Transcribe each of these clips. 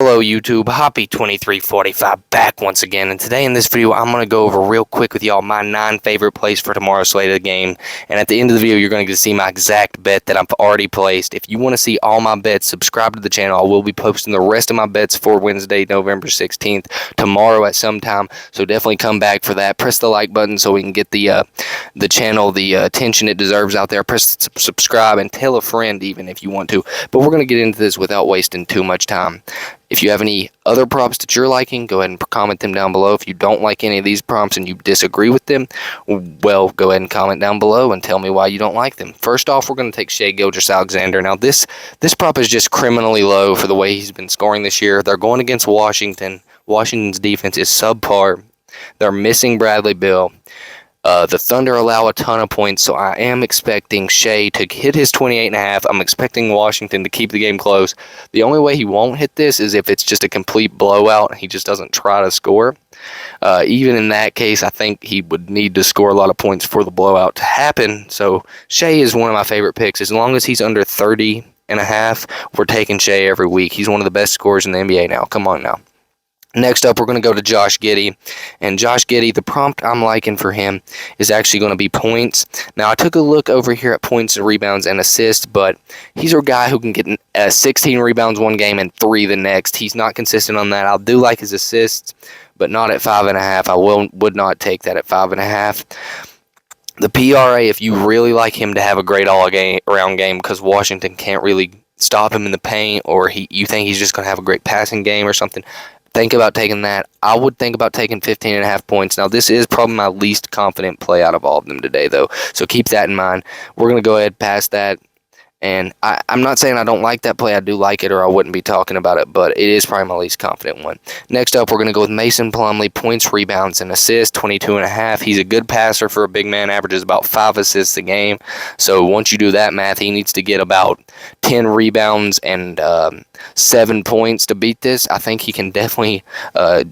Hello YouTube, Hoppy2345 back once again, and today in this video I'm going to go over real quick with y'all my 9 favorite plays for tomorrow's slate of the game, and at the end of the video you're going to get to see my exact bet that I've already placed. If you want to see all my bets, subscribe to the channel. I will be posting the rest of my bets for Wednesday, November 16th, tomorrow at some time, so definitely come back for that. Press the like button so we can get the channel the attention it deserves out there. Press subscribe and tell a friend even if you want to, but we're going to get into this without wasting too much time. If you have any other props that you're liking, go ahead and comment them down below. If you don't like any of these prompts and you disagree with them, well, go ahead and comment down below and tell me why you don't like them. First off, we're going to take Shai Gilgeous-Alexander. Now, this prop is just criminally low for the way he's been scoring this year. They're going against Washington. Washington's defense is subpar. They're missing Bradley Beal. The Thunder allow a ton of points, so I am expecting Shai to hit his 28.5. I'm expecting Washington to keep the game close. The only way he won't hit this is if it's just a complete blowout and he just doesn't try to score. Even in that case, I think he would need to score a lot of points for the blowout to happen. So Shai is one of my favorite picks. As long as he's under 30.5, we're taking Shai every week. He's one of the best scorers in the NBA now. Come on now. Next up, we're going to go to Josh Giddey. And Josh Giddey, the prompt I'm liking for him is actually going to be points. Now, I took a look over here at points and rebounds and assists, but he's a guy who can get 16 rebounds one game and 3 the next. He's not consistent on that. I do like his assists, but not at 5.5. I would not take that at 5.5. The PRA, if you really like him to have a great all-around game because Washington can't really stop him in the paint, or you think he's just going to have a great passing game or something, think about taking that. I would think about taking 15.5 points. Now, this is probably my least confident play out of all of them today, though, so keep that in mind. We're going to go ahead past that, and I'm not saying I don't like that play. I do like it, or I wouldn't be talking about it, but it is probably my least confident one. Next up, we're going to go with Mason Plumlee, points, rebounds, and assists, 22.5. He's a good passer for a big man, averages about 5 assists a game, so once you do that math, he needs to get about 10 rebounds and 7 points to beat this. I think he can definitely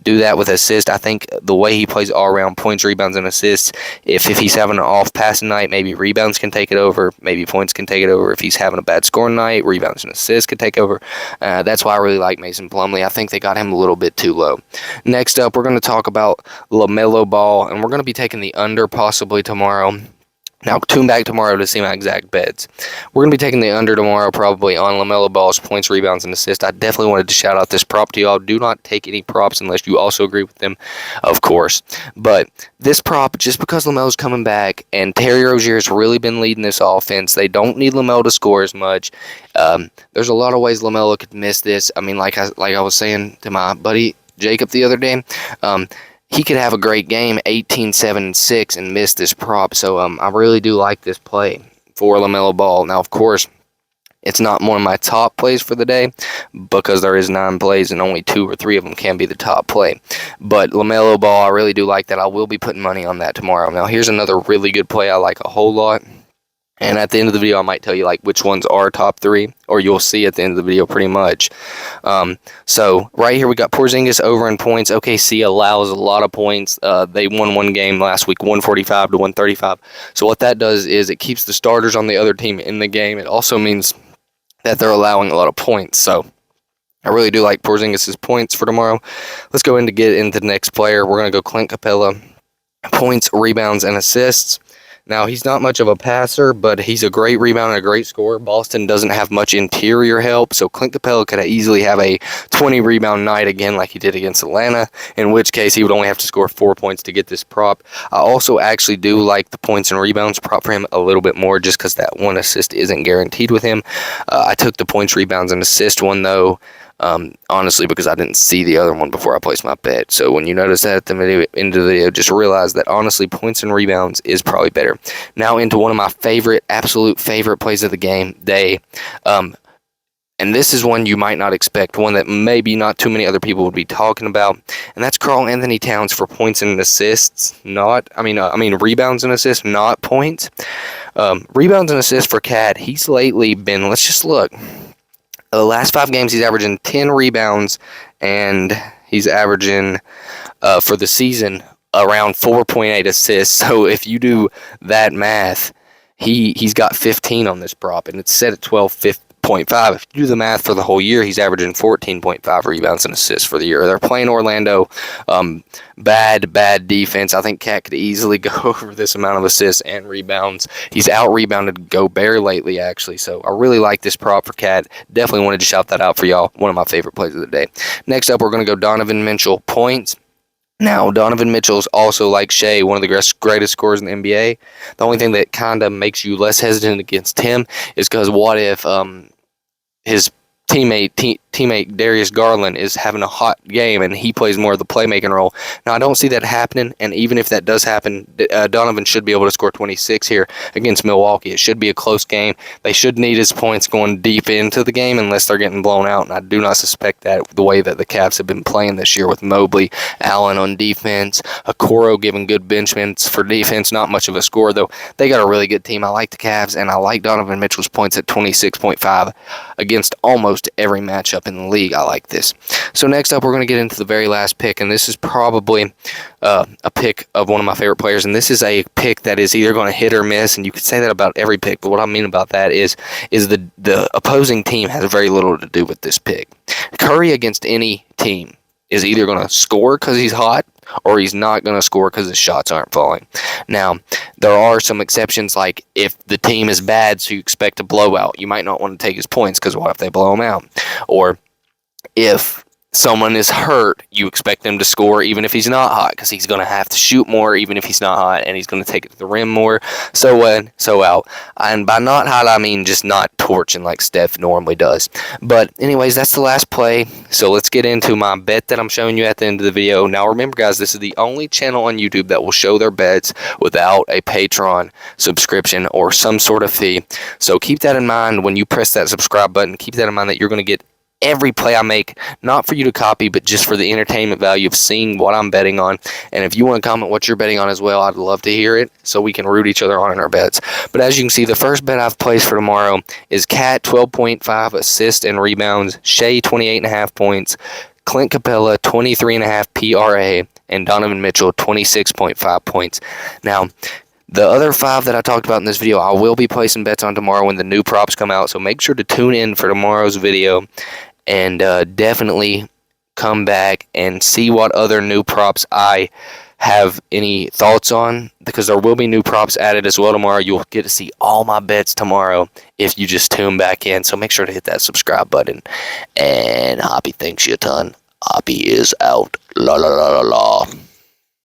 do that with assists. I think the way he plays all around, points, rebounds, and assists, if he's having an off passing night, maybe rebounds can take it over, maybe points can take it over. If he's having a bad scoring night, rebounds and assists could take over. That's why I really like Mason Plumlee. I think they got him a little bit too low. Next up, we're going to talk about LaMelo Ball, and we're going to be taking the under possibly tomorrow. Now, tune back tomorrow to see my exact bets. We're going to be taking the under tomorrow probably on LaMelo Ball's points, rebounds, and assists. I definitely wanted to shout out this prop to y'all. Do not take any props unless you also agree with them, of course. But this prop, just because LaMelo's coming back and Terry Rozier's really been leading this offense, they don't need LaMelo to score as much. There's a lot of ways LaMelo could miss this. I mean, like I was saying to my buddy Jacob the other day, he could have a great game, 18, 7, and 6, and miss this prop. So I really do like this play for LaMelo Ball. Now, of course, it's not one of my top plays for the day because there is 9 plays and only 2 or 3 of them can be the top play. But LaMelo Ball, I really do like that. I will be putting money on that tomorrow. Now, here's another really good play I like a whole lot. And at the end of the video, I might tell you like which ones are top 3, or you'll see at the end of the video pretty much. So right here we got Porzingis over in points. OKC allows a lot of points. They won one game last week, 145 to 135. So what that does is it keeps the starters on the other team in the game. It also means that they're allowing a lot of points. So I really do like Porzingis' points for tomorrow. Let's go in to get into the next player. We're going to go Clint Capella, points, rebounds, and assists. Now, he's not much of a passer, but he's a great rebounder and a great scorer. Boston doesn't have much interior help, so Clint Capella could easily have a 20-rebound night again like he did against Atlanta, in which case he would only have to score 4 points to get this prop. I also actually do like the points and rebounds prop for him a little bit more just because that 1 assist isn't guaranteed with him. I took the points, rebounds, and assist one, though, honestly, because I didn't see the other one before I placed my bet. So when you notice that at the end of the video, just realize that honestly, points and rebounds is probably better. Now into one of my absolute favorite plays of the game day. And this is one you might not expect, one that maybe not too many other people would be talking about, and that's Karl-Anthony Towns for points and assists. Rebounds and assists, not points. Rebounds and assists for Cat. He's lately been. Let's just look. The last 5 games, he's averaging 10 rebounds, and he's averaging, for the season, around 4.8 assists. So if you do that math, he's got 15 on this prop, and it's set at 12.50. 0.5. If you do the math for the whole year, he's averaging 14.5 rebounds and assists for the year. They're playing Orlando. Bad defense. I think Cat could easily go over this amount of assists and rebounds. He's out-rebounded Gobert lately, actually, so I really like this prop for Cat. Definitely wanted to shout that out for y'all. One of my favorite plays of the day. Next up, we're going to go Donovan Mitchell points. Now, Donovan Mitchell is also, like Shea, one of the greatest scorers in the NBA. The only thing that kind of makes you less hesitant against him is because what if his teammate Darius Garland is having a hot game and he plays more of the playmaking role. Now, I don't see that happening, and even if that does happen, Donovan should be able to score 26 here against Milwaukee. It should be a close game. They should need his points going deep into the game unless they're getting blown out, and I do not suspect that the way that the Cavs have been playing this year with Mobley, Allen on defense, Okoro giving good bench minutes for defense. Not much of a score, though. They got a really good team. I like the Cavs, and I like Donovan Mitchell's points at 26.5 against almost every matchup in the league. I like this. So next up, we're going to get into the very last pick, and this is probably a pick of one of my favorite players, and this is a pick that is either going to hit or miss, and you could say that about every pick, but what I mean about that is the opposing team has very little to do with this pick. Curry against any team is either going to score because he's hot or he's not going to score because his shots aren't falling. Now, there are some exceptions, like if the team is bad, so you expect a blowout, you might not want to take his points because what if they blow him out? Or if someone is hurt, you expect them to score even if he's not hot because he's going to have to shoot more even if he's not hot, and he's going to take it to the rim more. So in, so out. And by not hot, I mean just not torching like Steph normally does. But anyways, that's the last play. So let's get into my bet that I'm showing you at the end of the video. Now remember, guys, this is the only channel on YouTube that will show their bets without a Patreon subscription or some sort of fee. So keep that in mind when you press that subscribe button. Keep that in mind that you're going to get every play I make, not for you to copy, but just for the entertainment value of seeing what I'm betting on. And if you want to comment what you're betting on as well, I'd love to hear it so we can root each other on in our bets. But as you can see, the first bet I've placed for tomorrow is Cat 12.5 assists and rebounds, Shea 28.5 points, Clint Capella 23.5 PRA, and Donovan Mitchell 26.5 points. Now, the other 5 that I talked about in this video, I will be placing bets on tomorrow when the new props come out, so make sure to tune in for tomorrow's video. And definitely come back and see what other new props I have any thoughts on, because there will be new props added as well tomorrow. You'll get to see all my bets tomorrow if you just tune back in. So make sure to hit that subscribe button. And Hoppy thanks you a ton. Hoppy is out. La la la la la.